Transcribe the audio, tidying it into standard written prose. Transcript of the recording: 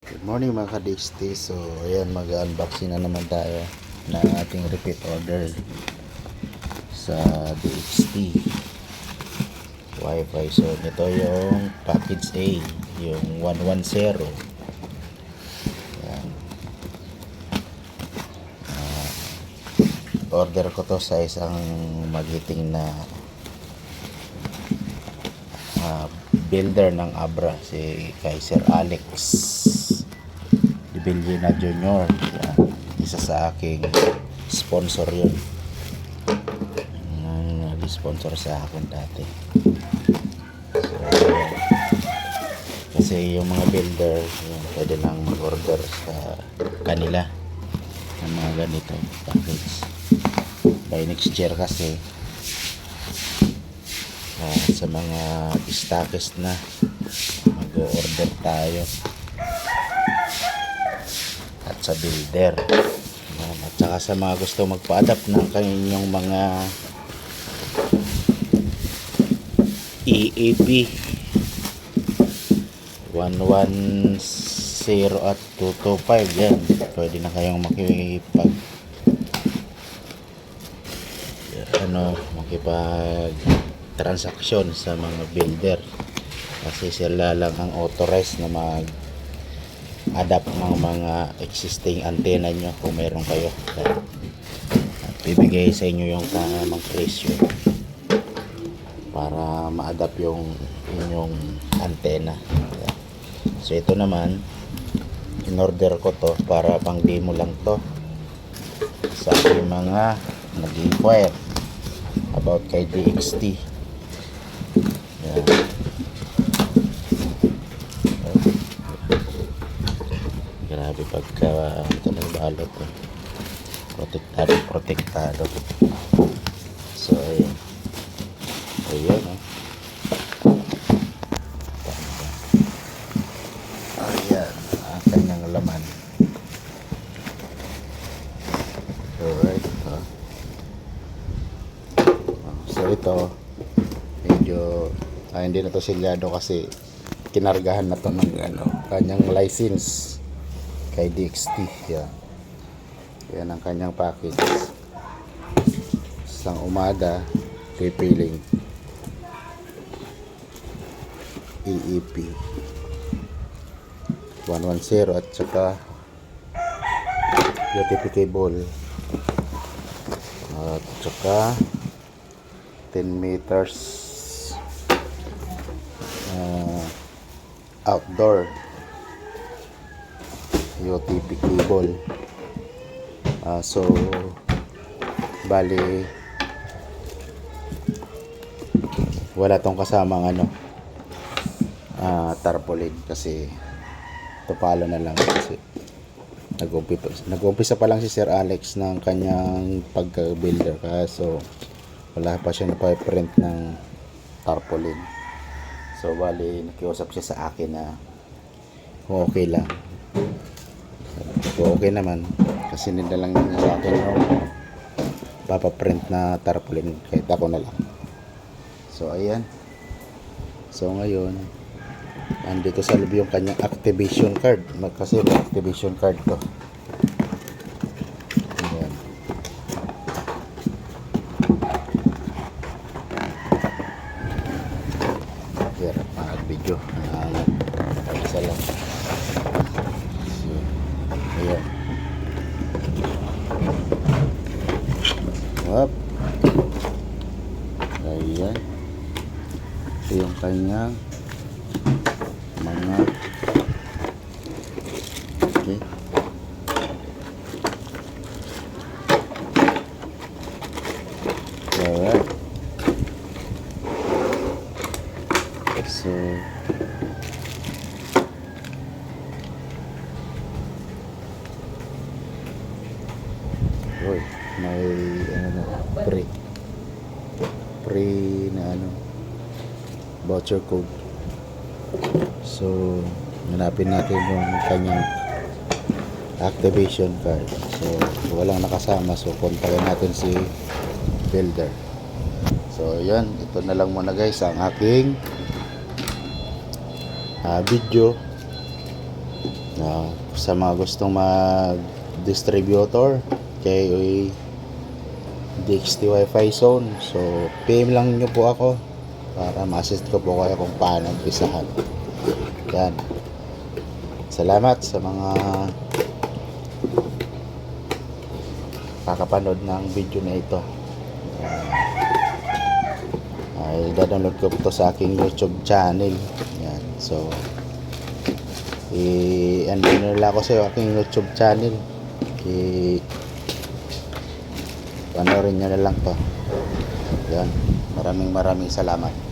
Good morning mga ka-DXT. So ayan, mag-unboxing na naman tayo ng ating repeat order sa DXT Wi-Fi. So ito yung package A, yung 110. Ayan. Order ko to sa isang magiting na builder ng Abra, si Kaiser Alex de Villena Jr. Yan. Isa sa aking sponsor yun. Nag-sponsor sa akin dati. So, kasi yung mga builder, yan, pwede lang mag-order sa kanila ng mga ganito package. By next year kasi sa mga stockist na mag-order tayo at sa builder at saka sa mga gusto magpa-adapt ng kanyang mga EAP 110 at 225. Yan, pwede na kayong makipag transaksyon sa mga builder kasi sila lang ang authorized na mag-adapt ng mga existing antenna nyo kung meron kayo at bibigay sa inyo yung tamang presyo para ma-adapt yung inyong antenna. So ito naman, in-order ko to para pang demo lang to sa aking mga nag-inquire about kay DXT. Yan. Grabe pagka ito ng balot eh. Protektado. So ayun ayan ang kanyang laman. Alright. So ito medyo hindi na to silyado kasi kinargahan na to ng kanyang license kay DXT. Yan ang kanyang package. Isang umaga pipiling EEP 110 at saka UTP cable at saka 10 meters outdoor UTP cable. So bali wala tong kasamang tarpaulin kasi ito palo na lang kasi nag-umpisa pa lang si Sir Alex ng kanyang pagka-builder so wala pa siya na-print ng tarpaulin. So bali nakiusap siya sa akin na kung okay lang. Kung okay naman kasi nila lang niya sa akin yung papaprint na tarpaulin kahit ako na lang. So ayan. So ngayon andito sa loob yung kanyang activation card kasi may activation card to. Ayan. Hirap mag-video. Isa lang. So, ayan. Up. Ayan. Ito yung kanyang mga okay. Alright. So may pre na voucher code. So hanapin natin yung kanyang activation card. So walang nakasama, so kontakin natin si builder. So yan, ito na lang muna guys ang aking video Sa mga gustong mag-distributor kay DXT Wi-Fi Zone, so PM lang nyo po ako para ma-assist ko po kayo kung paano umpisahan. Yan. Salamat sa mga kakapanood ng video na ito. Ay download ko to sa aking YouTube channel. Yan. So ano nila ako sa aking YouTube channel. Panoorin nyo na lang to. Yan. Maraming salamat.